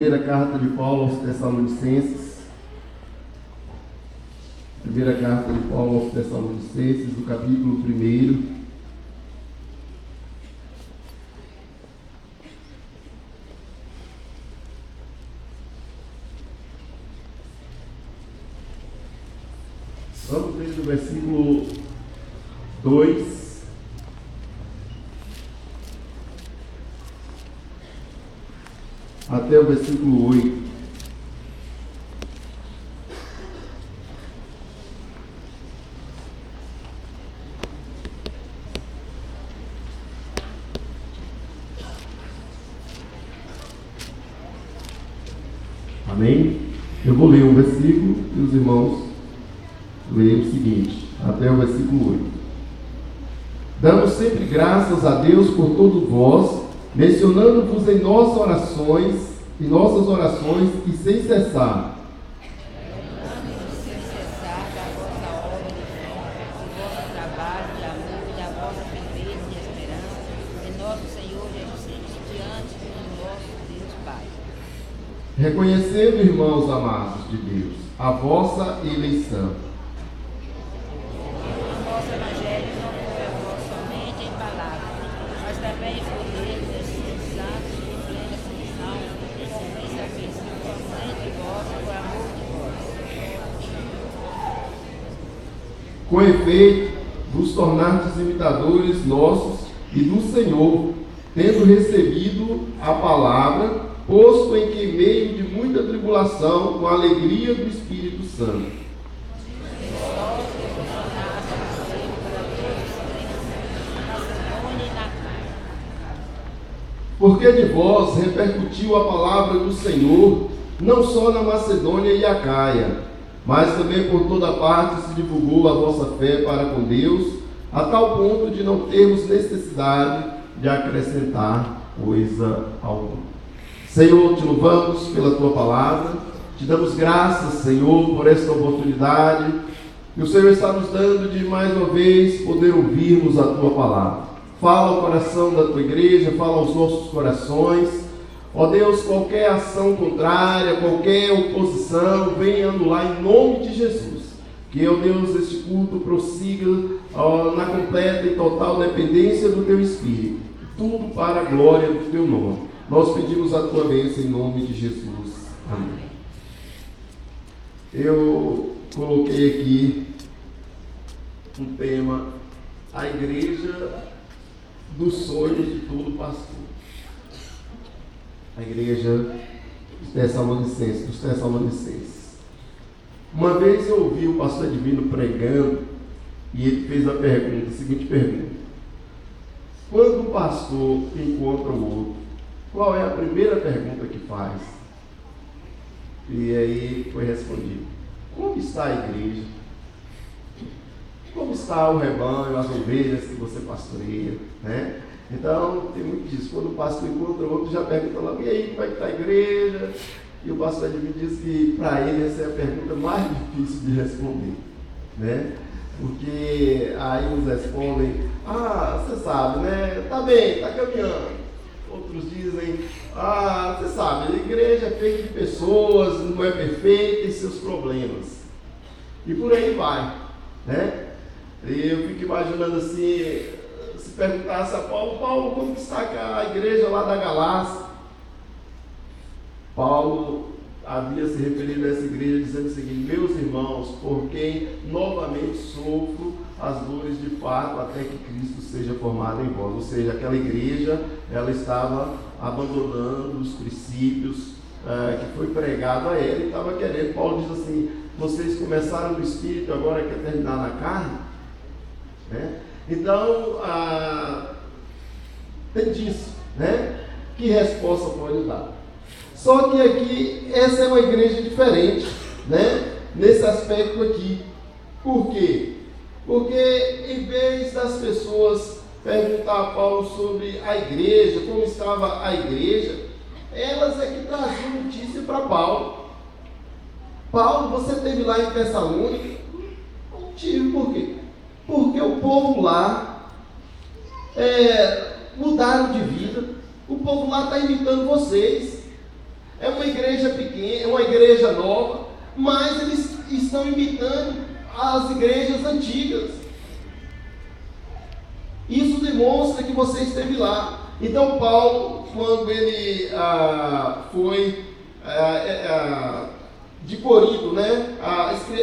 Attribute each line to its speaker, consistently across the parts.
Speaker 1: Primeira carta de Paulo aos Tessalonicenses. Primeira carta de Paulo aos Tessalonicenses, do capítulo 1. Vamos desde o versículo 2 até o versículo 8. Amém? Eu vou ler um versículo e os irmãos leiam o seguinte, até o versículo 8. Damos sempre graças a Deus por todos vós, mencionando-vos em nossas orações e sem cessar. Reconhecendo, irmãos amados de Deus, a vossa eleição.
Speaker 2: O nosso Evangelho não foi a vós somente em palavras, mas também em poder do Espírito Santo e em plena condição, com isso aperfeiçoamos entre vós por amor de vós.
Speaker 1: Com efeito, vos tornastes imitadores nossos e do Senhor, tendo recebido a palavra, posto em que meio de muita tribulação, com a alegria do Espírito Santo. Porque de vós repercutiu a palavra do Senhor, não só na Macedônia e Acaia, mas também por toda parte se divulgou a vossa fé para com Deus, a tal ponto de não termos necessidade de acrescentar coisa alguma. Senhor, te louvamos pela tua palavra, te damos graças, Senhor, por esta oportunidade que o Senhor está nos dando de mais uma vez poder ouvirmos a tua palavra. Fala ao coração da tua igreja, fala aos nossos corações. Ó Deus, qualquer ação contrária, qualquer oposição, venha anular em nome de Jesus. Que, ó Deus, este culto prossiga na completa e total dependência do teu Espírito. Tudo para a glória do teu nome. Nós pedimos a tua bênção em nome de Jesus. Amém. Eu coloquei aqui um tema, a igreja dos sonhos de todo pastor. A igreja dos Tessalonicenses. Uma vez eu ouvi o pastor Divino pregando e ele fez a seguinte pergunta: quando um pastor encontra o outro, qual é a primeira pergunta que faz? E aí foi respondido: como está a igreja? Como está o rebanho, as ovelhas que você pastoreia, né? Então, tem muito disso. Quando o pastor encontra o outro, já pergunta logo: e aí, como é que está a igreja? E o pastor me diz que para ele essa é a pergunta mais difícil de responder, né? Porque aí uns respondem: ah, você sabe, né? Está bem, está caminhando. Outros dizem: ah, você sabe, a igreja é feita de pessoas, não é perfeita, tem seus problemas. E por aí vai, né? E eu fico imaginando assim, se perguntasse a Paulo, como está a igreja lá da Galácia? Paulo havia se referido a essa igreja dizendo o seguinte: meus irmãos, por quem novamente sofro as dores de parto até que Cristo seja formado em vós. Ou seja, aquela igreja, ela estava abandonando os princípios que foi pregado a ela e estava querendo. Paulo diz assim: vocês começaram no Espírito, agora quer terminar na carne? Né? Então, tem disso, né? Que resposta pode dar? Só que aqui, essa é uma igreja diferente, né? Nesse aspecto aqui. Por quê? Porque em vez das pessoas perguntar a Paulo sobre a igreja, como estava a igreja, elas é que traziam notícia para Paulo. Paulo, você esteve lá em Tessalônica? Não tive. Por quê? Porque o povo lá mudaram de vida. O povo lá está imitando vocês. É uma igreja pequena, é uma igreja nova, mas eles estão imitando as igrejas antigas. Isso demonstra que você esteve lá. Então Paulo, quando ele foi de Corinto, né,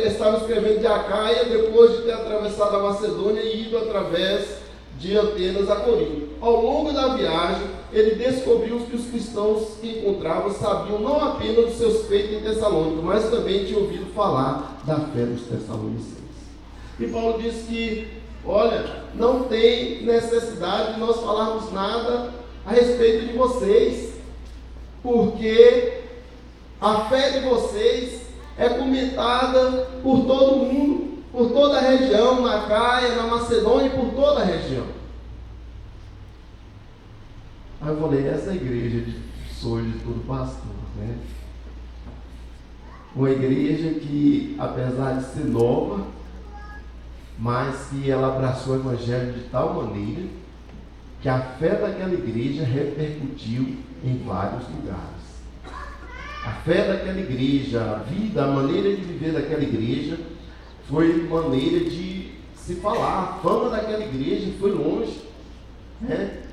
Speaker 1: estava escrevendo de Acaia, depois de ter atravessado a Macedônia e ido através de Atenas a Corinto. Ao longo da viagem, ele descobriu que os cristãos que encontrava sabiam não apenas dos seus feitos em Tessalônica, mas também tinham ouvido falar da fé dos tessalonicenses. E Paulo diz que, olha, não tem necessidade de nós falarmos nada a respeito de vocês, porque a fé de vocês é comentada por todo mundo, por toda a região, na Acaia, na Macedônia e por toda a região. Aí eu falei, essa é a igreja de sonho de todo pastor, né? Uma igreja que, apesar de ser nova, mas que ela abraçou o Evangelho de tal maneira que a fé daquela igreja repercutiu em vários lugares. A fé daquela igreja, a vida, a maneira de viver daquela igreja foi maneira de se falar. A fama daquela igreja foi longe, né?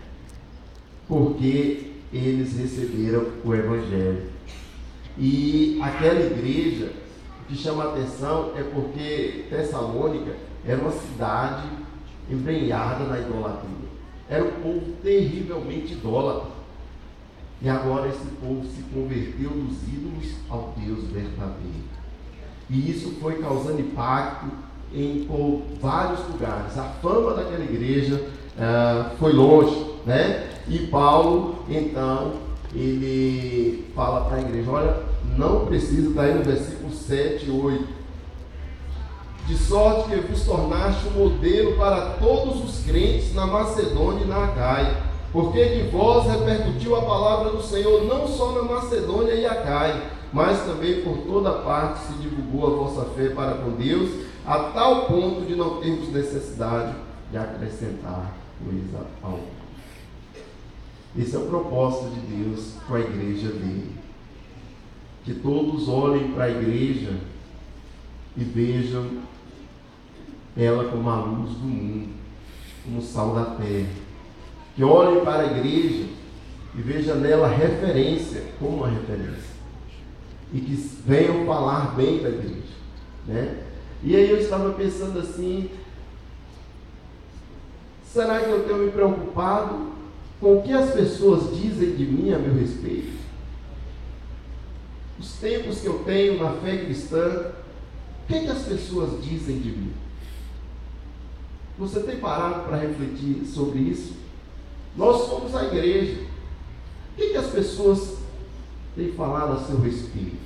Speaker 1: Porque eles receberam o Evangelho. E aquela igreja, o que chama a atenção é porque Tessalônica era uma cidade embrenhada na idolatria. Era um povo terrivelmente idólatra. E agora esse povo se converteu dos ídolos ao Deus verdadeiro. E isso foi causando impacto em vários lugares. A fama daquela igreja foi longe, né? E Paulo, então, ele fala para a igreja, olha, não precisa, está aí no versículo 7 e 8. De sorte que vos tornaste um modelo para todos os crentes na Macedônia e na Acaia, porque de vós repercutiu a palavra do Senhor não só na Macedônia e Acaia, mas também por toda parte se divulgou a vossa fé para com Deus, a tal ponto de não termos necessidade de acrescentar coisa alguma. Esse é o propósito de Deus com a igreja dele. Que todos olhem para a igreja e vejam ela como a luz do mundo, como o sal da terra. Que olhem para a igreja e vejam nela referência, como uma referência. E que venham falar bem da igreja, né? E aí eu estava pensando assim, será que eu tenho me preocupado com o que as pessoas dizem de mim a meu respeito? Os tempos que eu tenho na fé cristã, o que as pessoas dizem de mim? Você tem parado para refletir sobre isso? Nós somos a igreja. O que as pessoas têm falado a seu respeito?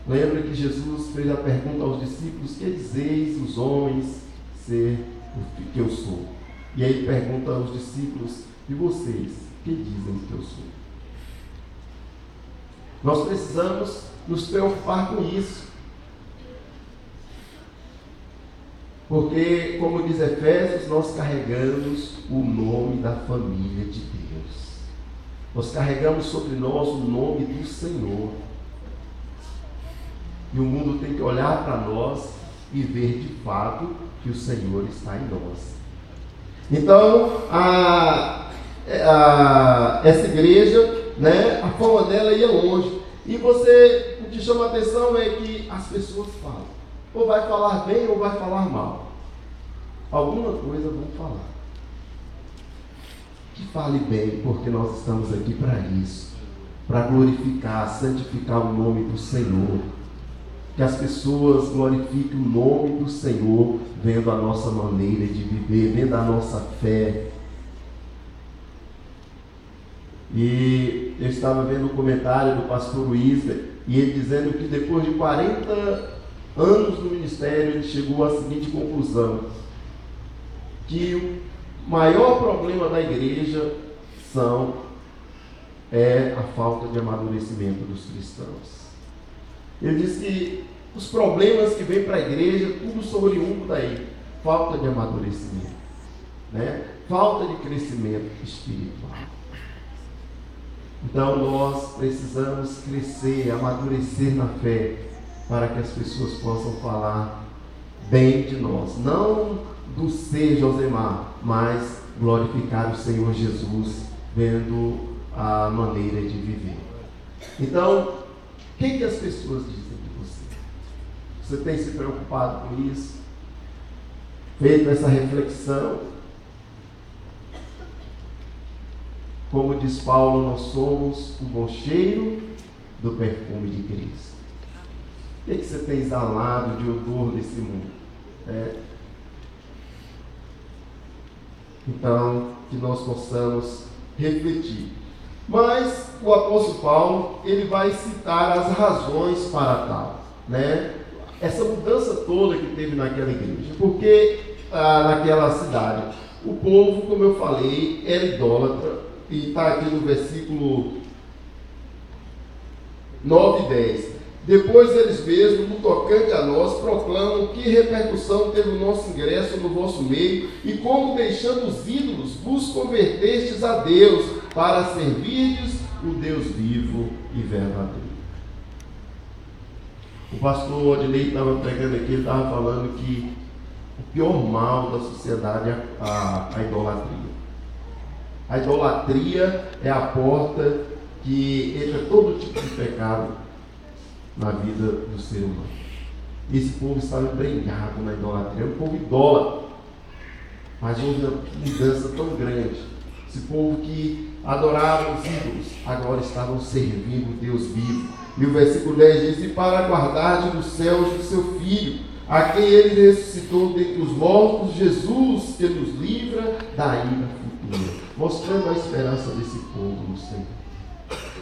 Speaker 1: Lembra que Jesus fez a pergunta aos discípulos, que dizeis os homens ser o que eu sou? E aí ele pergunta aos discípulos, e vocês, que dizem que eu sou? Nós precisamos nos preocupar com isso. Porque, como diz Efésios, nós carregamos o nome da família de Deus. Nós carregamos sobre nós o nome do Senhor. E o mundo tem que olhar para nós e ver de fato que o Senhor está em nós. Então, essa igreja, né, a fama dela ia longe. E o que chama a atenção é que as pessoas falam. Ou vai falar bem ou vai falar mal. Alguma coisa vão falar. Que fale bem, porque nós estamos aqui para isso. Para glorificar, santificar o nome do Senhor. Que as pessoas glorifiquem o nome do Senhor, vendo a nossa maneira de viver, vendo a nossa fé. E eu estava vendo um comentário do pastor Luizer, e ele dizendo que depois de 40 anos no ministério, ele chegou à seguinte conclusão, que o maior problema da igreja é a falta de amadurecimento dos cristãos. Ele diz que os problemas que vêm para a igreja, tudo são oriundos daí. Falta de amadurecimento, né? Falta de crescimento espiritual. Então nós precisamos crescer, amadurecer na fé, para que as pessoas possam falar bem de nós. Não do ser Josemar, mas glorificar o Senhor Jesus, vendo a maneira de viver. Então, o que as pessoas dizem de você? Você tem se preocupado com isso? Feito essa reflexão? Como diz Paulo, nós somos o bom cheiro do perfume de Cristo. O que você tem exalado de odor nesse mundo? Então, que nós possamos refletir. Mas o apóstolo Paulo, ele vai citar as razões para tal, né? Essa mudança toda que teve naquela igreja. Porque naquela cidade, o povo, como eu falei, era idólatra. E está aqui no versículo 9 e 10. Depois eles mesmos, no tocante a nós, proclamam que repercussão teve o nosso ingresso no vosso meio, e como deixando os ídolos, vos convertestes a Deus, para servirdes o Deus vivo e verdadeiro. O pastor Odilei estava pregando aqui, ele estava falando que o pior mal da sociedade é a idolatria. A idolatria é a porta que entra todo tipo de pecado na vida do ser humano. Esse povo estava embrenhado na idolatria, é um povo idólatra, mas houve uma mudança tão grande. Esse povo que adorava os ídolos, agora estavam servindo o Deus vivo. E o versículo 10 diz: e para guardar dos céus do seu Filho, a quem ele ressuscitou dentre os mortos, Jesus, que nos livra da ira futura, mostrando a esperança desse povo no Senhor.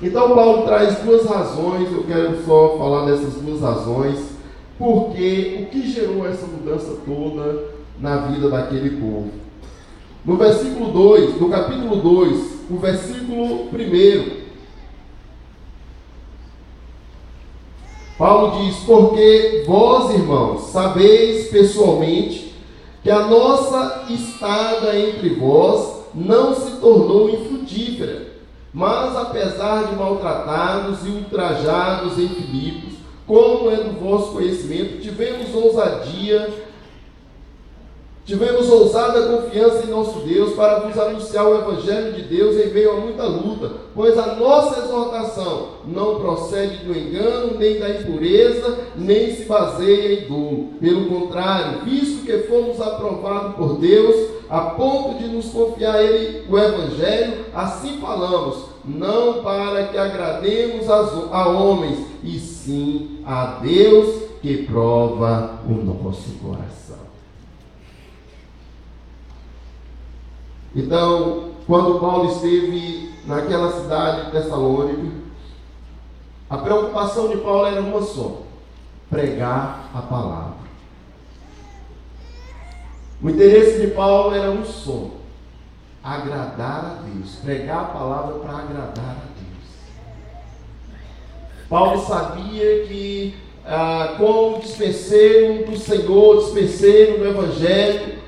Speaker 1: Então Paulo traz duas razões, eu quero só falar dessas duas razões, porque o que gerou essa mudança toda na vida daquele povo. No versículo 2, no capítulo 2, o versículo 1, Paulo diz: porque vós, irmãos, sabeis pessoalmente que a nossa estada entre vós não se tornou infrutífera, mas apesar de maltratados e ultrajados em Filipos, como é do vosso conhecimento, tivemos ousada confiança em nosso Deus para vos anunciar o Evangelho de Deus em meio a muita luta, pois a nossa exortação não procede do engano, nem da impureza, nem se baseia em dolo. Pelo contrário, visto que fomos aprovados por Deus, a ponto de nos confiar a Ele o Evangelho, assim falamos, não para que agrademos a homens, e sim a Deus que prova o nosso coração. Então, quando Paulo esteve naquela cidade de Tessalônica, a preocupação de Paulo era uma só: pregar a palavra. O interesse de Paulo era um só: agradar a Deus, pregar a palavra para agradar a Deus. Paulo sabia que com o dispenseiro do Senhor, dispenseiro do Evangelho,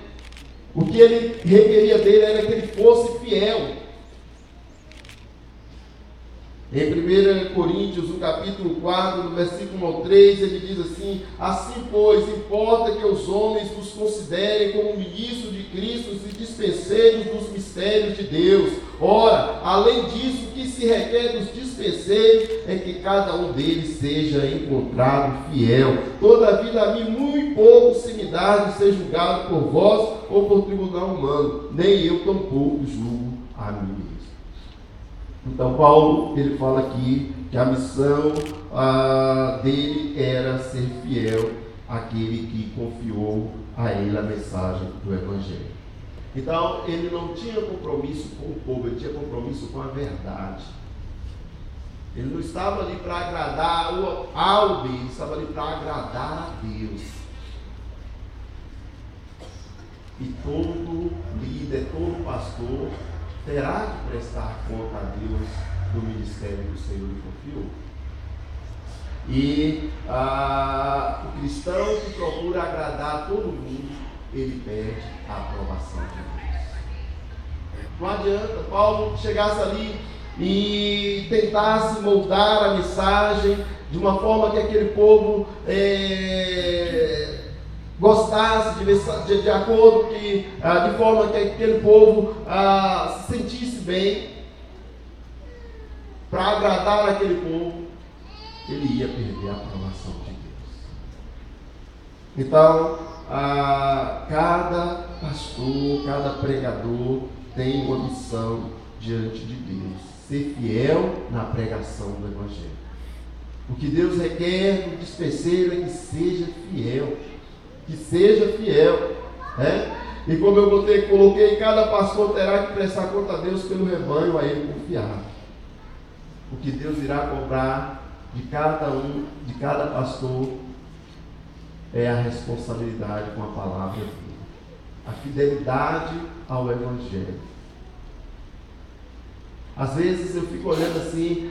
Speaker 1: o que ele requeria dele era que ele fosse fiel. Em 1 Coríntios, no capítulo 4, no versículo 3, ele diz assim: assim, pois, importa que os homens vos considerem como ministros de Cristo e dispenseiros dos mistérios de Deus. Ora, além disso, o que se requer dos dispenseiros é que cada um deles seja encontrado fiel. Todavia, a mim muito pouco se me dá de ser julgado por vós ou por tribunal humano, nem eu tampouco julgo a mim mesmo. Então Paulo, ele fala aqui que a missão dele era ser fiel àquele que confiou a ele a mensagem do Evangelho. Então ele não tinha compromisso com o povo, ele tinha compromisso com a verdade. Ele não estava ali para agradar ao bem, ele estava ali para agradar a Deus. E todo líder, todo pastor terá que prestar conta a Deus do ministério que o Senhor lhe confiou. E o cristão que procura agradar todo mundo, ele pede a aprovação de Deus. Não adianta Paulo chegasse ali e tentasse moldar a mensagem de uma forma que aquele povo gostasse de acordo que, de forma que aquele povo se sentisse bem, para agradar aquele povo, ele ia perder a aprovação de Deus. Então, cada pastor, cada pregador tem uma missão diante de Deus: ser fiel na pregação do Evangelho. O que Deus requer do dispenseiro é que seja fiel. Que seja fiel. E como eu coloquei, cada pastor terá que prestar conta a Deus pelo rebanho a ele confiar. O que Deus irá cobrar de cada pastor é a responsabilidade com a palavra dele, a fidelidade ao Evangelho. Às vezes eu fico olhando assim,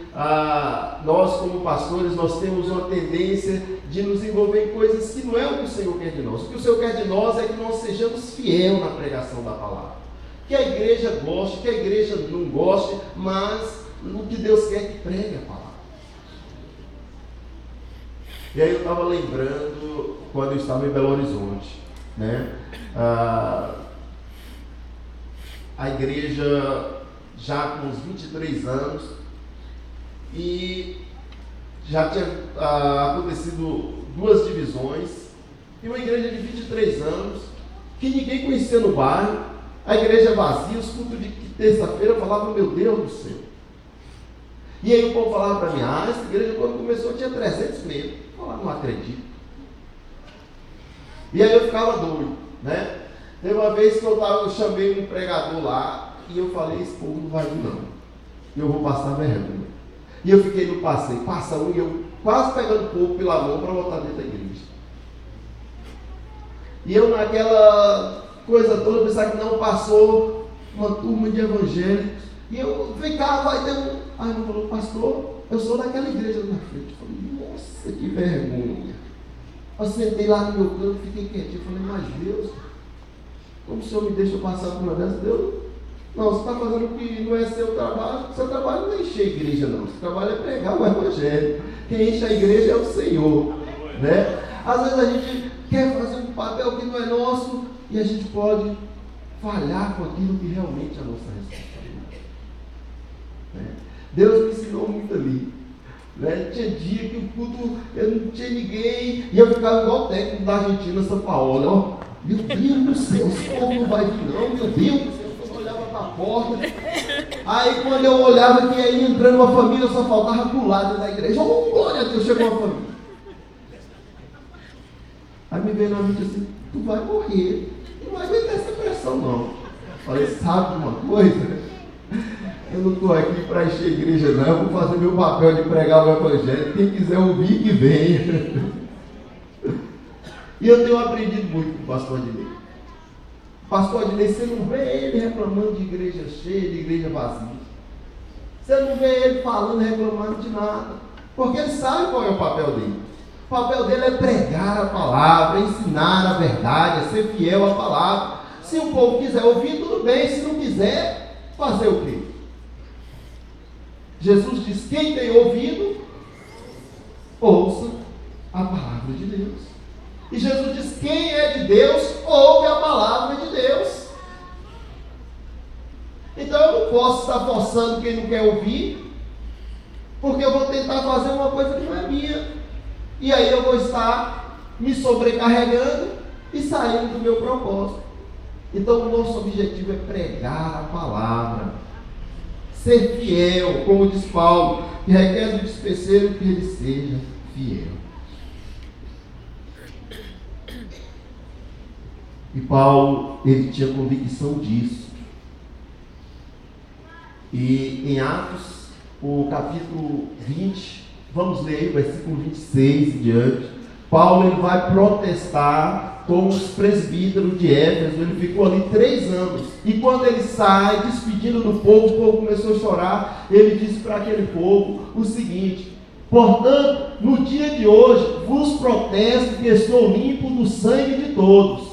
Speaker 1: nós como pastores, nós temos uma tendência de nos envolver em coisas que não é o que o Senhor quer de nós. O que o Senhor quer de nós é que nós sejamos fiel na pregação da palavra. Que a igreja goste, que a igreja não goste, mas o que Deus quer é que pregue a palavra. E aí eu estava lembrando quando eu estava em Belo Horizonte, né? A igreja já com uns 23 anos, e já tinha acontecido 2 divisões, e uma igreja de 23 anos, que ninguém conhecia no bairro, a igreja vazia, os cultos de terça-feira, eu falava, meu Deus do céu. E aí o povo falava para mim, essa igreja quando começou tinha 300 membros. Eu falava, não acredito. E aí eu ficava doido, né? Teve uma vez que eu chamei um pregador lá, e eu falei, esse povo não vai vir não, eu vou passar vergonha. E eu fiquei no passeio, passa um, e eu quase pegando o povo pela mão para botar dentro da igreja. E eu naquela coisa toda, pensava que não, passou uma turma de evangélicos, e eu, vem cá, vai ter um... Aí ele falou, pastor, eu sou daquela igreja na frente. Eu falei, nossa, que vergonha. Eu sentei lá no meu canto, fiquei quietinho, eu falei, mas Deus, como o Senhor me deixa passar por uma dessas? Deus, não, você está fazendo o que não é seu trabalho não é encher a igreja não, seu trabalho é pregar o Evangelho. Quem enche a igreja é o Senhor, né? Às vezes a gente quer fazer um papel que não é nosso, e a gente pode falhar com aquilo que realmente é a nossa responsabilidade, né? Deus me ensinou muito ali, né? Tinha dia que o culto, eu não tinha ninguém, e eu ficava igual o técnico da Argentina, São Paulo, ó, meu Deus do céu, esse povo não vai vir não, meu Deus do céu, eu olhava para a porta, aí quando eu olhava que ia entrando uma família, só faltava pular dentro da igreja, oh, glória a Deus, chegou uma família. Aí me veio na mente assim, tu vai morrer, não vai aguentar essa pressão não. Falei, sabe de uma coisa? Eu não estou aqui para encher a igreja não, eu vou fazer meu papel de pregar o Evangelho, quem quiser ouvir que venha. E eu tenho aprendido muito com o pastor Adnei. O pastor Adnei, você não vê ele reclamando de igreja cheia, de igreja vazia. Você não vê ele falando, reclamando de nada, porque ele sabe qual é o papel dele. O papel dele é pregar a palavra, ensinar a verdade, é ser fiel à palavra. Se o povo quiser ouvir, tudo bem, se não quiser, fazer o quê? Jesus diz, quem tem ouvido, ouça a palavra de Deus. E Jesus diz, quem é de Deus, ouve a palavra de Deus. Então eu não posso estar forçando quem não quer ouvir, porque eu vou tentar fazer uma coisa que não é minha, e aí eu vou estar me sobrecarregando e saindo do meu propósito. Então o nosso objetivo é pregar a palavra, ser fiel, como diz Paulo, que requer do dispenseiro que ele seja fiel. E Paulo, ele tinha convicção disso. E em Atos, o capítulo 20, vamos ler o versículo 26 e diante. Paulo, ele vai protestar com os presbíteros de Éfeso. Ele ficou ali 3 anos. E quando ele sai, despedindo do povo, o povo começou a chorar. Ele disse para aquele povo o seguinte: portanto, no dia de hoje, vos protesto que estou limpo do sangue de todos.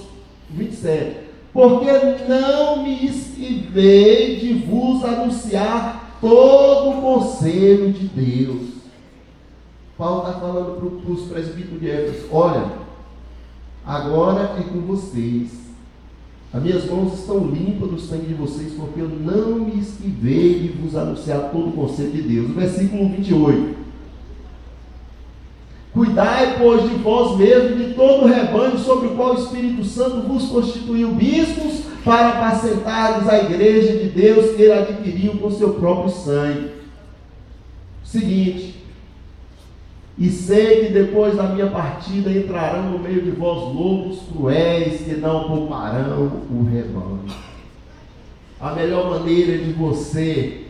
Speaker 1: 27. Porque não me esquivei de vos anunciar todo o conselho de Deus. Paulo está falando para os presbíteros de Éfeso: olha, agora é com vocês. As minhas mãos estão limpas do sangue de vocês, porque eu não me esquivei de vos anunciar todo o conselho de Deus. O versículo 28. Cuidai, pois, de vós mesmos, de todo o rebanho sobre o qual o Espírito Santo vos constituiu bispos, para apacentardes a igreja de Deus que ele adquiriu com seu próprio sangue. Seguinte: e sei que depois da minha partida entrarão no meio de vós lobos cruéis, que não pouparão o rebanho. A melhor maneira de você,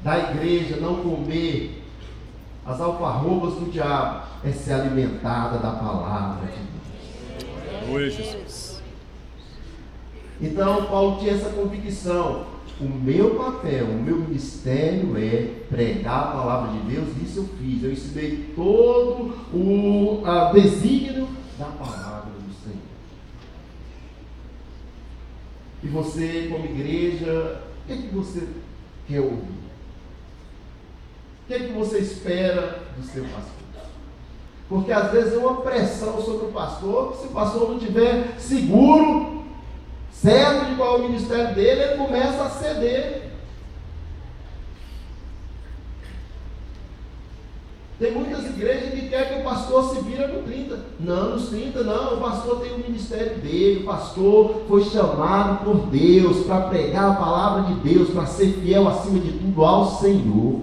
Speaker 1: da igreja, não comer as alfarrobas do diabo é ser alimentada da palavra de Deus.
Speaker 3: Oi, Jesus.
Speaker 1: Então Paulo tinha essa convicção: o meu papel, o meu ministério é pregar a palavra de Deus. Isso eu fiz, eu ensinei todo o desígnio da palavra do Senhor. E você, como igreja, o que é que você quer ouvir? O que é que você espera do seu pastor? Porque às vezes é uma pressão sobre o pastor, que se o pastor não tiver seguro, certo de qual é o ministério dele, ele começa a ceder. Tem muitas igrejas que querem que o pastor se vira no 30. Não, nos 30 não, o pastor tem o ministério dele, o pastor foi chamado por Deus para pregar a palavra de Deus, para ser fiel acima de tudo ao Senhor.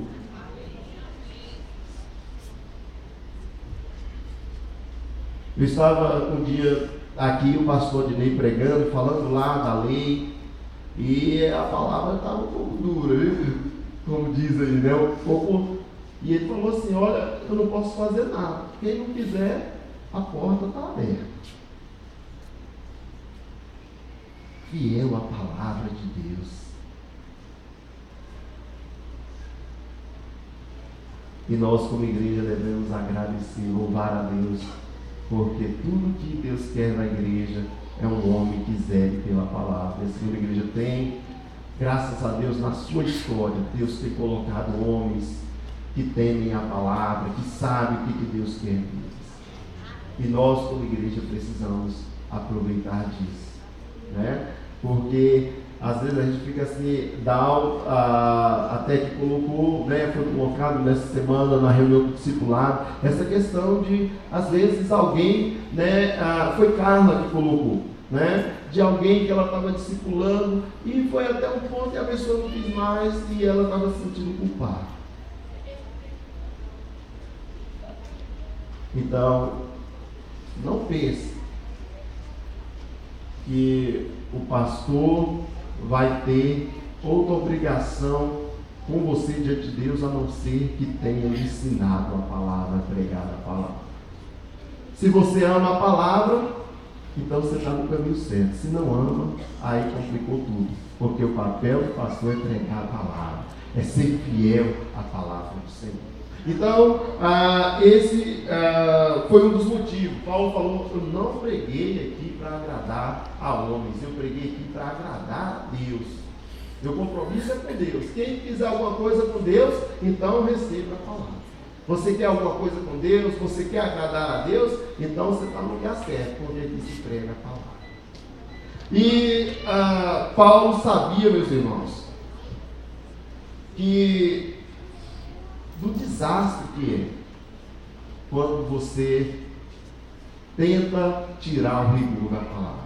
Speaker 1: Eu estava um dia aqui, o pastor Dinei pregando, falando lá da lei, e a palavra estava um pouco dura, viu? Como diz aí, né? Um pouco. E ele falou assim: olha, eu não posso fazer nada. Quem não quiser, a porta está aberta. Fiel à palavra de Deus. E nós, como igreja, devemos agradecer, louvar a Deus, porque tudo que Deus quer na igreja é um homem que zele pela palavra. E assim a igreja tem, graças a Deus, na sua história, Deus tem colocado homens que temem a palavra, que sabem o que Deus quer deles. E nós, como igreja, precisamos aproveitar disso, né? Porque às vezes a gente fica assim, até que colocou, né, foi colocado nessa semana na reunião do discipulado, essa questão de, às vezes, alguém, né, foi Carla que colocou, né, de alguém que ela estava discipulando, e foi até um ponto que a pessoa não quis mais e ela estava se sentindo culpada. Então, não pense que o pastor vai ter outra obrigação com você diante de Deus, a não ser que tenha ensinado a palavra, pregado a palavra. Se você ama a palavra, então você está no caminho certo. Se não ama, aí complicou tudo, porque o papel do pastor é pregar a palavra, é ser fiel à palavra do Senhor. Então, esse foi um dos motivos. Paulo falou: eu não preguei aqui para agradar a homens, eu preguei aqui para agradar a Deus. Meu compromisso é com Deus. Quem quiser alguma coisa com Deus, então receba a palavra. Você quer alguma coisa com Deus, você quer agradar a Deus, então você está no lugar certo, onde é que se prega a palavra. E Paulo sabia, meus irmãos, que do desastre que é quando você tenta tirar o rigor da palavra.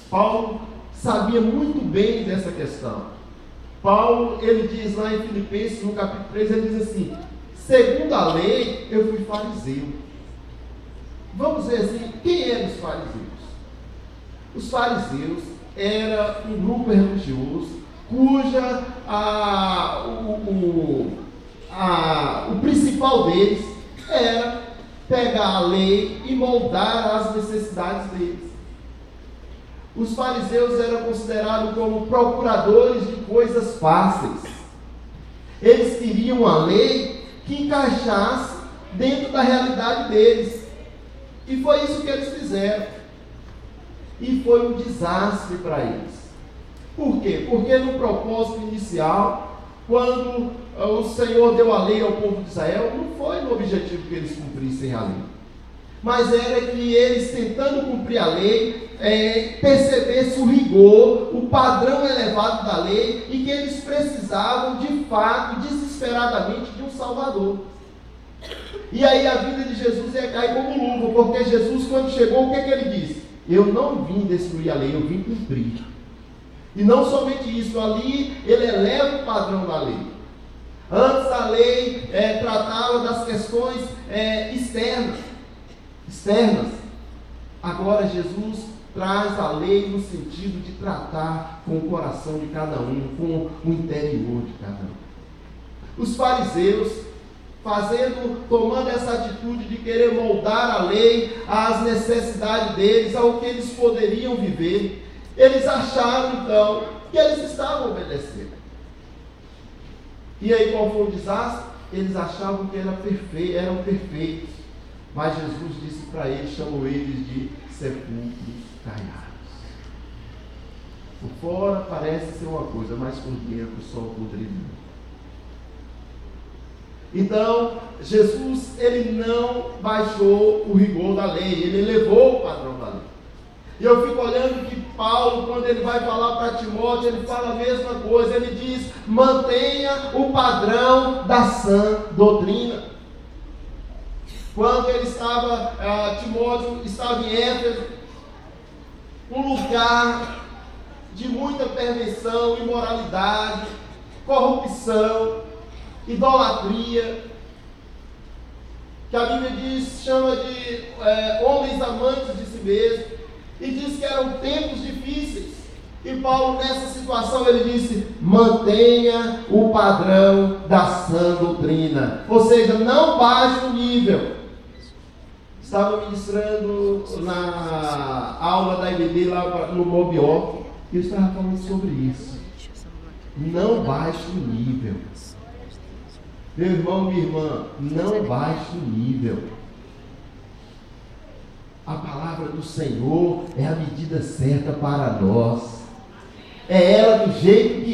Speaker 1: Paulo sabia muito bem dessa questão. Paulo, ele diz lá em Filipenses, no capítulo 3, ele diz assim: segundo a lei, eu fui fariseu. Vamos ver assim, quem eram os fariseus? Os fariseus eram um grupo religioso cuja o principal deles era pegar a lei e moldar as necessidades deles. Os fariseus eram considerados como procuradores de coisas fáceis. Eles queriam a lei que encaixasse dentro da realidade deles. E foi isso que eles fizeram. E foi um desastre para eles. Por quê? Porque no propósito inicial, quando o Senhor deu a lei ao povo de Israel, não foi no objetivo que eles cumprissem a lei, mas era que eles, tentando cumprir a lei, percebessem o rigor, o padrão elevado da lei, e que eles precisavam de fato, desesperadamente, de um Salvador. E aí a vida de Jesus ia cair como luva, porque Jesus, quando chegou, o que ele disse? Eu não vim destruir a lei, eu vim cumprir. E não somente isso, ali ele eleva o padrão da lei. Antes a lei tratava das questões externas. Agora Jesus traz a lei no sentido de tratar com o coração de cada um, com o interior de cada um. Os fariseus, tomando essa atitude de querer moldar a lei às necessidades deles, ao que eles poderiam viver, eles acharam então que eles estavam obedecendo. E aí qual foi o desastre? Eles achavam que eram perfeitos, mas Jesus disse para eles, chamou eles de sepulcros caiados. Por fora parece ser uma coisa, mas por dentro só podridão. Então, Jesus, ele não baixou o rigor da lei, ele elevou o padrão da lei. E eu fico olhando que Paulo, quando ele vai falar para Timóteo, ele fala a mesma coisa, ele diz, mantenha o padrão da sã doutrina. Quando ele Timóteo estava em Éfeso, um lugar de muita perversão, imoralidade, corrupção, idolatria, que a Bíblia chama de homens amantes de si mesmo, e diz que eram tempos difíceis. E Paulo, nessa situação, ele disse, mantenha o padrão da sã doutrina, ou seja, não baixe o nível. Estava ministrando na aula da IBD lá no Mobió, e eu estava falando sobre isso. Não baixe o nível. Meu irmão, minha irmã, não baixe o nível. A palavra do Senhor é a medida certa para nós. É ela do jeito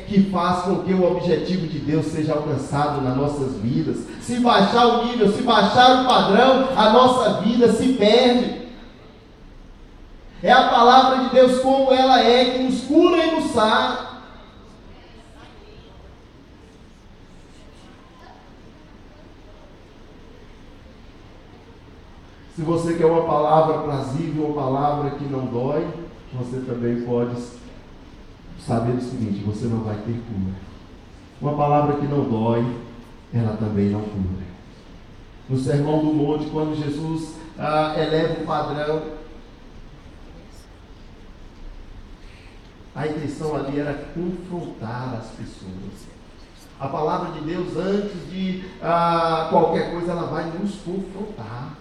Speaker 1: que faz com que o objetivo de Deus seja alcançado nas nossas vidas. Se baixar o nível, se baixar o padrão, a nossa vida se perde. É a palavra de Deus como ela é, que nos cura e nos sara. Se você quer uma palavra prazível, uma palavra que não dói, você também pode saber o seguinte, você não vai ter cura. Uma palavra que não dói, ela também não cura. No Sermão do Monte, quando Jesus eleva o padrão, a intenção ali era confrontar as pessoas. A palavra de Deus, antes de qualquer coisa, ela vai nos confrontar.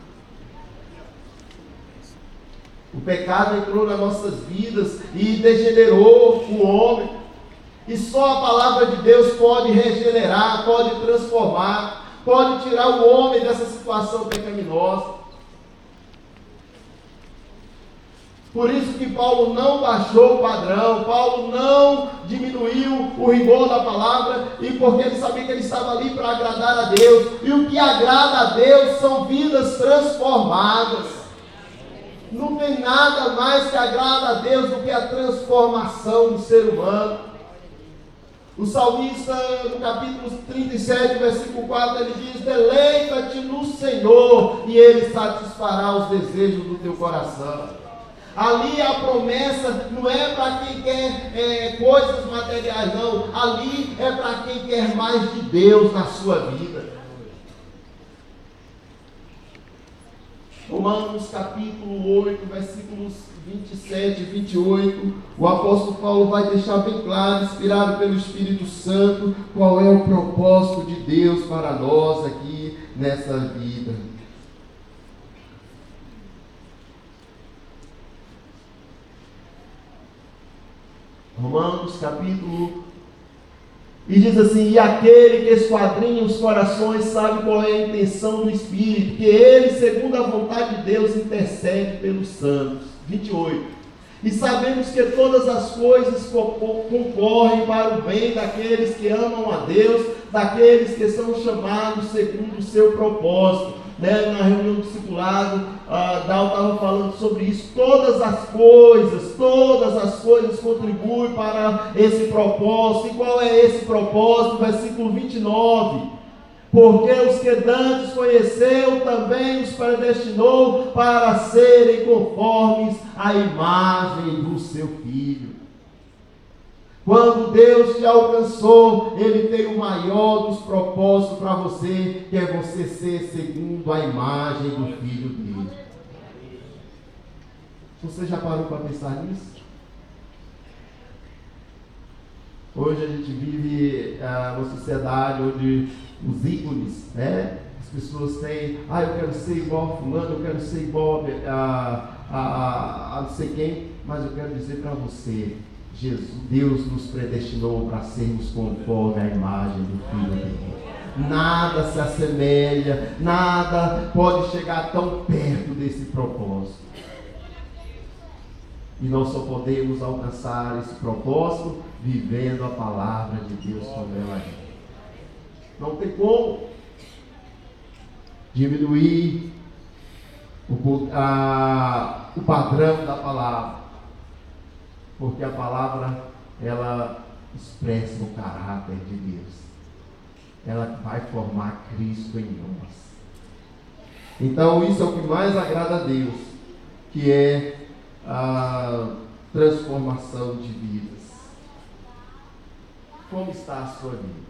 Speaker 1: O pecado entrou nas nossas vidas e degenerou o homem. E só a palavra de Deus pode regenerar, pode transformar, pode tirar o homem dessa situação pecaminosa. Por isso que Paulo não baixou o padrão, Paulo não diminuiu o rigor da palavra, e porque ele sabia que ele estava ali para agradar a Deus. E o que agrada a Deus são vidas transformadas. Não tem nada mais que agrada a Deus do que a transformação do ser humano. O salmista, no capítulo 37, versículo 4, ele diz, deleita-te no Senhor, e Ele satisfará os desejos do teu coração. Ali a promessa não é para quem quer coisas materiais, não. Ali é para quem quer mais de Deus na sua vida. Romanos capítulo 8, versículos 27 e 28, o apóstolo Paulo vai deixar bem claro, inspirado pelo Espírito Santo, qual é o propósito de Deus para nós aqui nessa vida. Romanos capítulo, e diz assim, e aquele que esquadrinha os corações sabe qual é a intenção do Espírito, que ele, segundo a vontade de Deus, intercede pelos santos. 28. E sabemos que todas as coisas concorrem para o bem daqueles que amam a Deus, daqueles que são chamados segundo o seu propósito. Na reunião do discipulado, Dal estava falando sobre isso. Todas as coisas contribuem para esse propósito. E qual é esse propósito? Versículo 29. Porque os que dantes conheceu, também os predestinou para serem conformes à imagem do seu Filho. Quando Deus te alcançou, Ele tem o maior dos propósitos para você, que é você ser segundo a imagem do Filho dele. Você já parou para pensar nisso? Hoje a gente vive uma sociedade onde os ícones, as pessoas têm, eu quero ser igual a fulano, eu quero ser igual a não sei quem, mas eu quero dizer para você, Deus nos predestinou para sermos conforme a imagem do Filho dele. Nada se assemelha, nada pode chegar tão perto desse propósito. E nós só podemos alcançar esse propósito vivendo a palavra de Deus como ela é. Não tem como diminuir o padrão da palavra, porque a palavra, ela expressa o caráter de Deus, ela vai formar Cristo em nós. Então isso é o que mais agrada a Deus, que é a transformação de vidas. Como está a sua vida?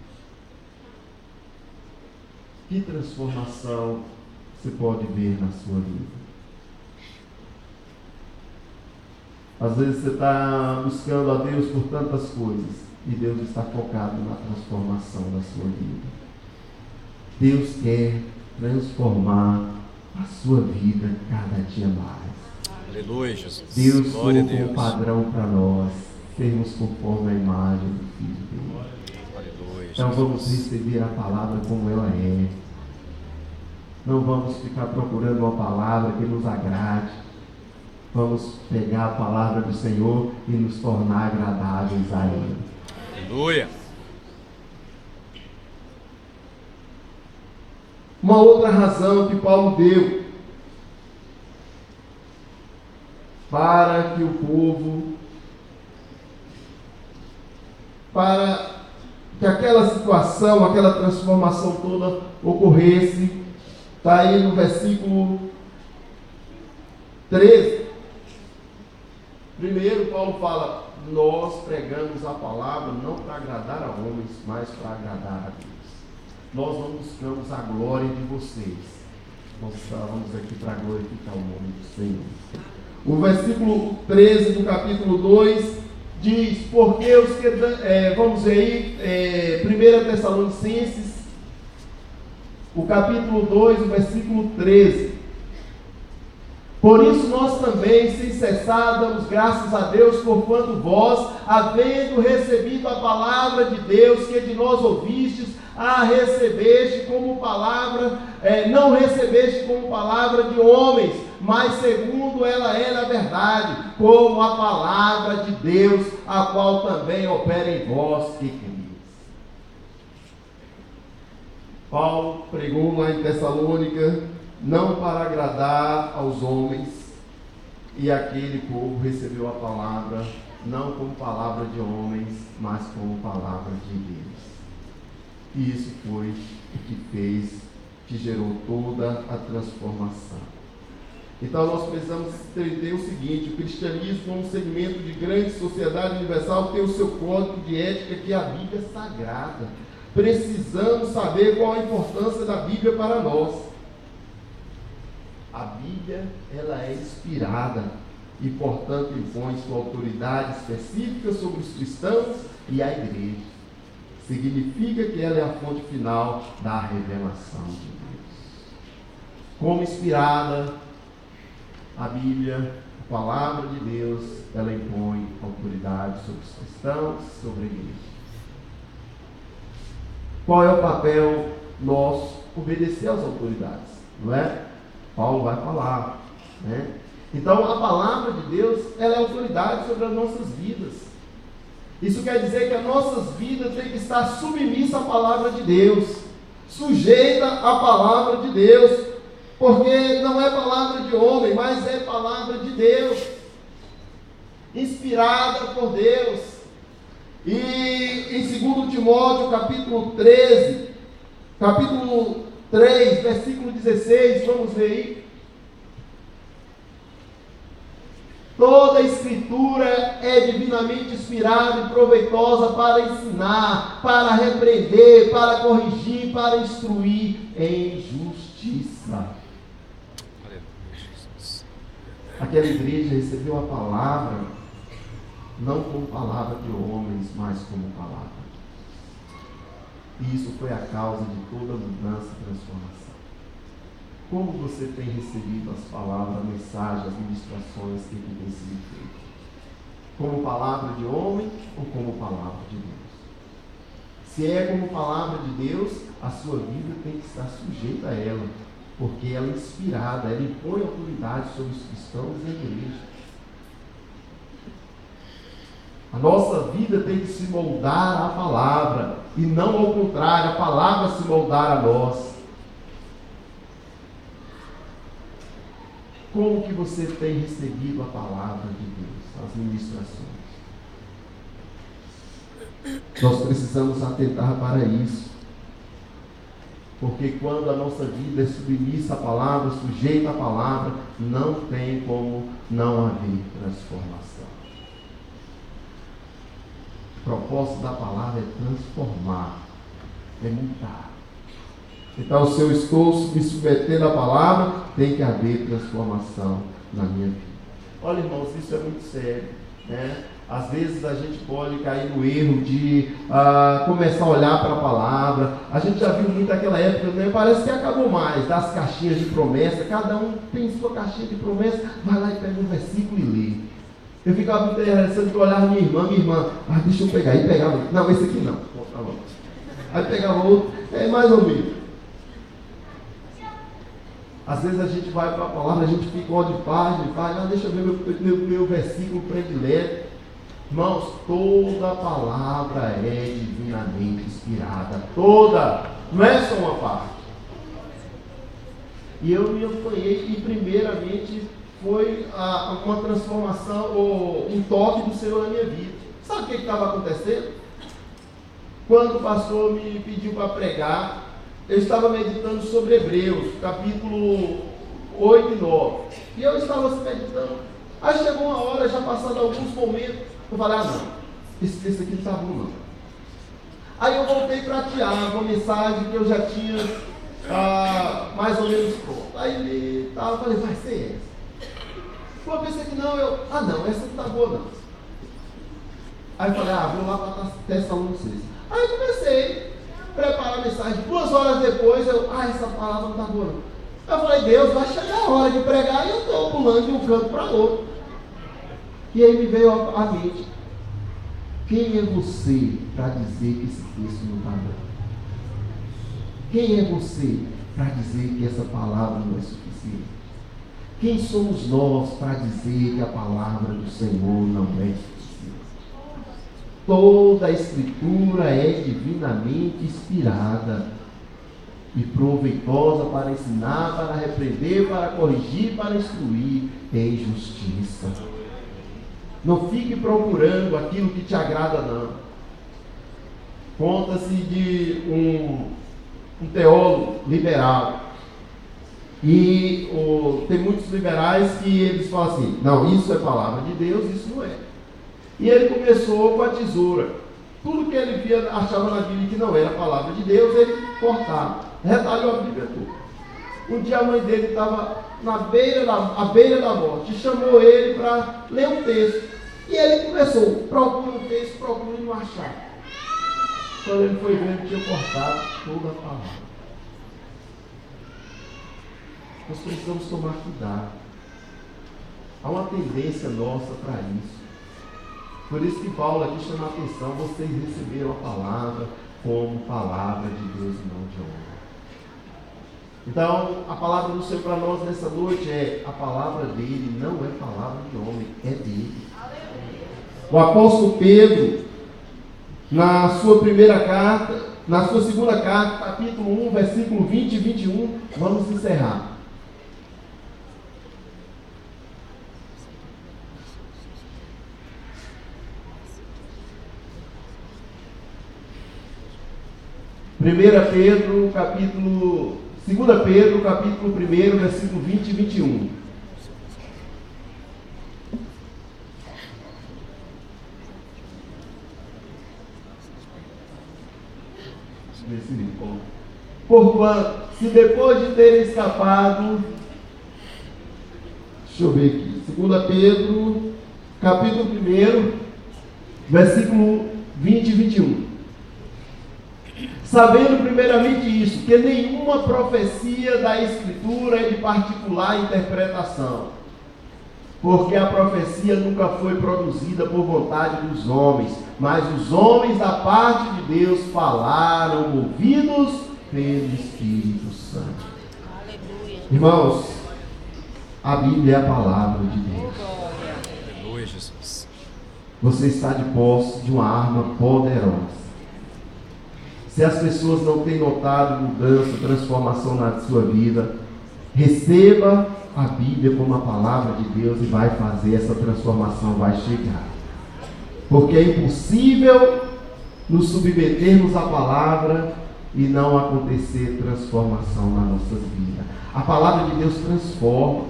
Speaker 1: Que transformação você pode ver na sua vida? Às vezes você está buscando a Deus por tantas coisas e Deus está focado na transformação da sua vida. Deus quer transformar a sua vida cada dia mais.
Speaker 3: Aleluia, Jesus.
Speaker 1: Deus colocou um padrão para nós, sermos conforme a imagem do Filho dele.
Speaker 3: Aleluia,
Speaker 1: então vamos receber a palavra como ela é. Não vamos ficar procurando uma palavra que nos agrade. Vamos pegar a palavra do Senhor e nos tornar agradáveis a Ele.
Speaker 3: Aleluia.
Speaker 1: Uma outra razão que Paulo deu para que o povo, para que aquela situação, aquela transformação toda ocorresse, está aí no versículo 13. Primeiro, Paulo fala: nós pregamos a palavra não para agradar a homens, mas para agradar a Deus. Nós não buscamos a glória de vocês, nós estamos aqui para glorificar o nome do Senhor. O versículo 13 do capítulo 2 diz: porque os que, vamos ver aí, 1 Tessalonicenses, o capítulo 2, o versículo 13. Por isso nós também, sem cessar, damos graças a Deus, porquanto vós, havendo recebido a palavra de Deus que de nós ouvistes, a recebeste como palavra, não recebeste como palavra de homens, mas segundo ela é na verdade, como a palavra de Deus, a qual também opera em vós que credes. Paulo pregou lá em Tessalônica, não para agradar aos homens, e aquele povo recebeu a palavra, não como palavra de homens, mas como palavra de Deus. E isso foi o que fez, que gerou toda a transformação. Então nós precisamos entender o seguinte: o cristianismo, como um segmento de grande sociedade universal, tem o seu código de ética, que é a Bíblia Sagrada. Precisamos saber qual a importância da Bíblia para nós. A Bíblia, ela é inspirada e, portanto, impõe sua autoridade específica sobre os cristãos e a igreja. Significa que ela é a fonte final da revelação de Deus. Como inspirada, a Bíblia, a palavra de Deus, ela impõe autoridade sobre os cristãos, sobre a igreja. Qual é o papel nosso? Obedecer às autoridades, não é? Paulo vai falar, né? Então a palavra de Deus, ela é autoridade sobre as nossas vidas. Isso quer dizer que as nossas vidas têm que estar submissas à palavra de Deus, sujeita à palavra de Deus, porque não é palavra de homem, mas é palavra de Deus, inspirada por Deus. E em 2 Timóteo capítulo 13, capítulo 3, versículo 16, vamos ver aí. Toda a escritura é divinamente inspirada e proveitosa para ensinar, para repreender, para corrigir, para instruir em justiça. Aquela igreja recebeu a palavra, não como palavra de homens, mas como palavra. E isso foi a causa de toda mudança e transformação. Como você tem recebido as palavras, as mensagens, as ministrações que têm sido feitas? Como palavra de homem ou como palavra de Deus? Se é como palavra de Deus, a sua vida tem que estar sujeita a ela, porque ela é inspirada, ela impõe autoridade sobre os cristãos e a igreja. A nossa vida tem que se moldar à palavra, e não ao contrário, a palavra se moldar a nós. Como que você tem recebido a palavra de Deus, as ministrações? Nós precisamos atentar para isso. Porque quando a nossa vida é submissa à palavra, sujeita à palavra, não tem como não haver transformação. O propósito da palavra é transformar, é mudar. Então, se eu estou me submetendo à palavra, tem que haver transformação na minha vida. Olha, irmãos, isso é muito sério, né? Às vezes a gente pode cair no erro de começar a olhar para a palavra. A gente já viu muito naquela época, né? Parece que acabou mais, das caixinhas de promessa. Cada um tem sua caixinha de promessa, vai lá e pega um versículo e lê. Eu ficava interessado que eu olhava minha irmã, deixa eu pegar, e pegava, não, esse aqui não. Tá bom. Aí pegava outro, mais ou menos. Às vezes a gente vai para a palavra, a gente fica ó de página, deixa eu ver meu versículo predileto. Irmãos, toda palavra é divinamente inspirada, toda, não é só uma parte. E eu me apanhei, e primeiramente foi uma transformação, ou um toque do Senhor na minha vida. Sabe o que estava acontecendo? Quando o pastor me pediu para pregar, eu estava meditando sobre Hebreus, capítulo 8 e 9. E eu estava meditando. Aí chegou uma hora, já passando alguns momentos, eu falei, não, esse texto aqui não está bom não. Aí eu voltei para Tiago, uma mensagem que eu já tinha mais ou menos pronto. Aí ele estava, eu falei, vai ser essa. Eu pensei que não, não, essa não está boa não. Aí eu falei, vou lá para Tessalonicenses. Aí comecei a preparar a mensagem. 2 horas depois, essa palavra não está boa não. Eu falei, Deus, vai chegar a hora de pregar e eu estou pulando de um canto para outro. E aí me veio à mente, quem é você para dizer que esse texto não está bom? Quem é você para dizer que essa palavra não é suficiente? Quem somos nós para dizer que a palavra do Senhor não é suficiente? Toda a escritura é divinamente inspirada e proveitosa para ensinar, para repreender, para corrigir, para instruir em justiça. Não fique procurando aquilo que te agrada, não. Conta-se de um teólogo liberal. E tem muitos liberais que eles falam assim, não, isso é palavra de Deus, isso não é. E ele começou com a tesoura. Tudo que ele via, achava na Bíblia que não era palavra de Deus, ele cortava, retalhou a Bíblia toda. Um dia a mãe dele estava à beira da morte, chamou ele para ler um texto. E ele começou, procura um texto, procura e não achar. Quando ele foi ver, ele tinha cortado toda a palavra. Nós precisamos tomar cuidado. Há uma tendência nossa para isso. Por isso que Paulo aqui chama a atenção, vocês receberam a palavra como palavra de Deus e não de homem. Então, a palavra do Senhor para nós nessa noite é: a palavra dele não é palavra de homem, é dele. O apóstolo Pedro, na sua primeira carta, na sua segunda carta, capítulo 1, versículo 20 e 21, vamos encerrar. Primeira Pedro, capítulo 2 Pedro, capítulo 1, versículo 20 e 21. Porquanto, se depois de terem escapado, deixa eu ver aqui, 2 Pedro, capítulo 1, versículo 20 e 21. Sabendo primeiramente isso, que nenhuma profecia da Escritura é de particular interpretação, porque a profecia nunca foi produzida por vontade dos homens, mas os homens da parte de Deus falaram, movidos pelo Espírito Santo.
Speaker 2: Aleluia.
Speaker 1: Irmãos, a Bíblia é a palavra de Deus.
Speaker 3: Aleluia, Jesus.
Speaker 1: Você está de posse de uma arma poderosa. Se as pessoas não têm notado mudança, transformação na sua vida, receba a Bíblia como a palavra de Deus e vai fazer essa transformação, vai chegar. Porque é impossível nos submetermos à palavra e não acontecer transformação nas nossas vidas. A palavra de Deus transforma.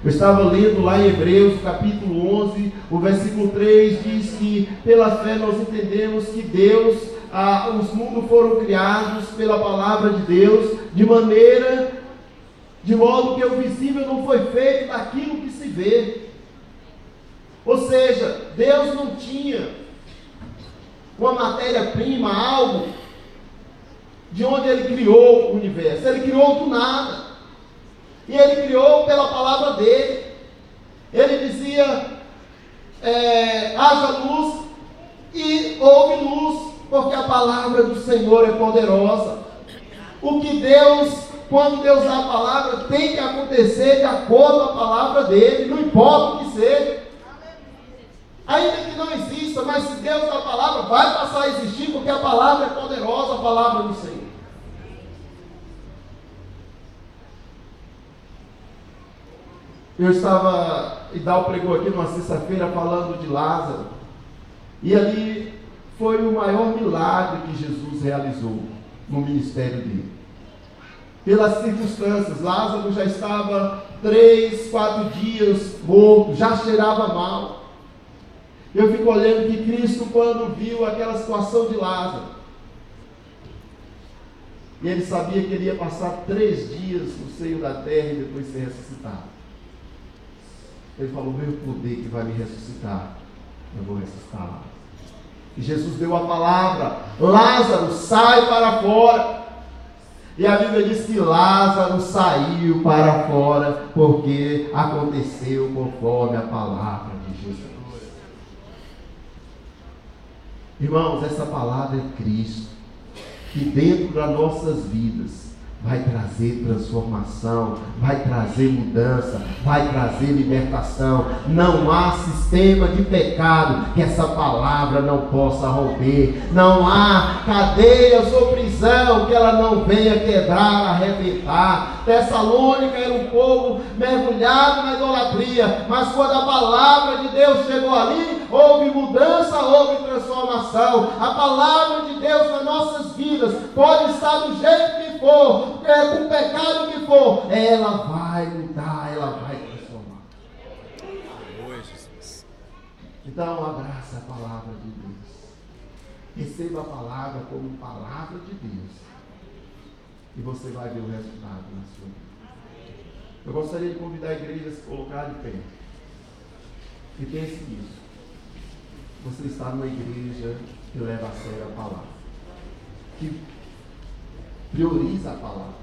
Speaker 1: Eu estava lendo lá em Hebreus, capítulo 11, o versículo 3 diz que pela fé nós entendemos que Deus, os mundos foram criados pela palavra de Deus, de modo que o visível não foi feito daquilo que se vê. Ou seja, Deus não tinha uma matéria-prima, algo de onde Ele criou o universo. Ele criou do nada. E Ele criou pela palavra dele. Ele dizia, haja luz, e houve luz, porque a palavra do Senhor é poderosa. O que Deus, quando Deus dá a palavra, tem que acontecer de acordo com a palavra dele, não importa o que seja. Ainda que não exista, mas se Deus dá a palavra, vai passar a existir, porque a palavra é poderosa, a palavra do Senhor. Eu estava, Idal pregou aqui numa sexta-feira falando de Lázaro, e ali foi o maior milagre que Jesus realizou no ministério dele. Pelas circunstâncias, Lázaro já estava 3, 4 dias morto, já cheirava mal. Eu fico olhando que Cristo, quando viu aquela situação de Lázaro, e ele sabia que ele ia passar 3 dias no seio da terra e depois ser ressuscitado. Ele falou: meu poder que vai me ressuscitar, eu vou ressuscitar Lázaro. E Jesus deu a palavra: Lázaro, sai para fora. E a Bíblia diz que Lázaro saiu para fora, porque aconteceu conforme a palavra de Jesus. Irmãos, essa palavra é Cristo, que dentro das nossas vidas vai trazer transformação, vai trazer mudança, vai trazer libertação. Não há sistema de pecado que essa palavra não possa romper. Não há cadeias ou prisão que ela não venha quebrar, arrebentar. Tessalônica era um povo mergulhado na idolatria, mas quando a palavra de Deus chegou ali, houve mudança, houve transformação. A palavra de Deus nas nossas vidas pode estar do jeito que for, com o pecado que for, ela vai mudar, ela vai transformar. Então abraça a palavra de Deus, receba a palavra como palavra de Deus, e você vai ver o resultado na sua vida. Eu gostaria de convidar a igreja a se colocar de pé. E pense nisso. Você está numa igreja que leva a sério a palavra, que prioriza a palavra,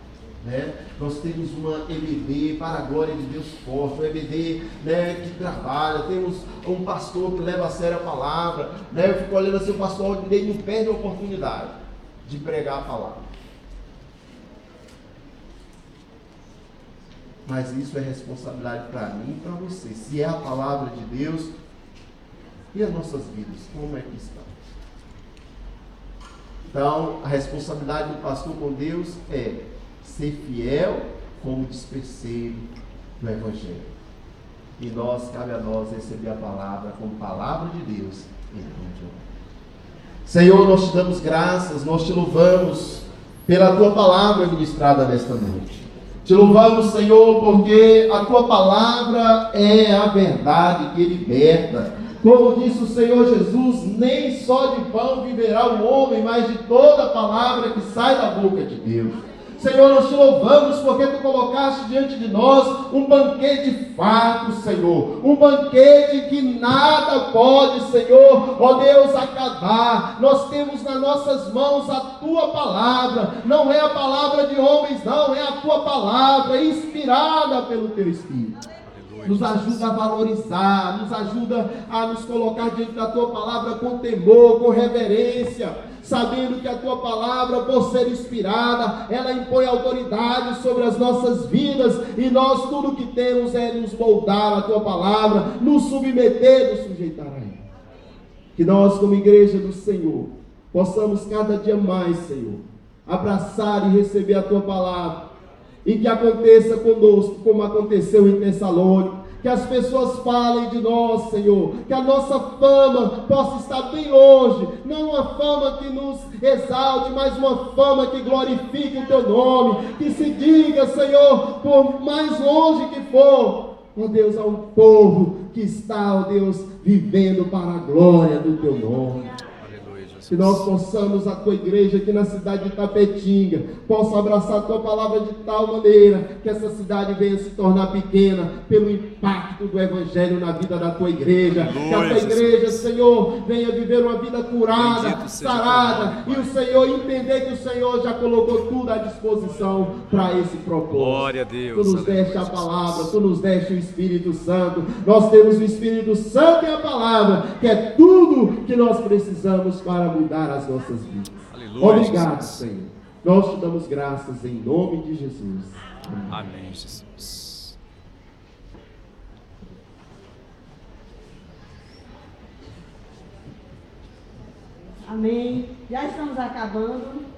Speaker 1: né? Nós temos uma EBD para a glória de Deus forte, uma EBD, né, que trabalha, temos um pastor que leva a sério a palavra, né? Eu fico olhando assim, o pastor ele não perde a oportunidade de pregar a palavra. mas isso é responsabilidade para mim e para você. Se é a palavra de Deus, e as nossas vidas, como é que estão? Então, a responsabilidade do pastor com Deus é ser fiel como dispenseiro do Evangelho. E cabe a nós receber a palavra como palavra de Deus em nome de Jesus. Senhor, nós te damos graças, nós te louvamos pela tua palavra ministrada nesta noite. Te louvamos, Senhor, porque a tua palavra é a verdade que liberta. Como disse o Senhor Jesus, nem só de pão viverá o homem, mas de toda palavra que sai da boca de Deus. Senhor, nós te louvamos porque tu colocaste diante de nós um banquete farto, Senhor. Um banquete que nada pode, Senhor, ó Deus, acabar. Nós temos nas nossas mãos a tua palavra. Não é a palavra de homens, não. É a tua palavra, inspirada pelo teu Espírito. Nos ajuda a valorizar, nos ajuda a nos colocar diante da tua palavra com temor, com reverência, sabendo que a tua palavra, por ser inspirada, ela impõe autoridade sobre as nossas vidas, e nós tudo que temos é nos moldar a tua palavra, nos submeter, nos sujeitar a ela. Que nós, como igreja do Senhor, possamos cada dia mais, Senhor, abraçar e receber a tua palavra, e que aconteça conosco como aconteceu em Tessalônica, que as pessoas falem de nós, Senhor, que a nossa fama possa estar bem longe, não uma fama que nos exalte, mas uma fama que glorifique o teu nome, que se diga, Senhor, por mais longe que for, ó Deus, há um povo que está, ó Deus, vivendo para a glória do teu nome. Que nós possamos, a tua igreja aqui na cidade de Itapetinga, possa abraçar a tua palavra de tal maneira que essa cidade venha se tornar pequena pelo impacto do Evangelho na vida da tua igreja. Que a tua igreja, Senhor, venha viver uma vida curada, sarada, e o Senhor entender que o Senhor já colocou tudo à disposição para esse propósito.
Speaker 3: Glória a Deus.
Speaker 1: Tu nos deste a palavra, tu nos deste o Espírito Santo. Nós temos o Espírito Santo e a palavra, que é tudo que nós precisamos para mudar as nossas vidas. Aleluia, obrigado, Jesus. Senhor. Nós te damos graças em nome de Jesus. Amém.
Speaker 3: Amém, Jesus.
Speaker 4: Amém. Já estamos acabando.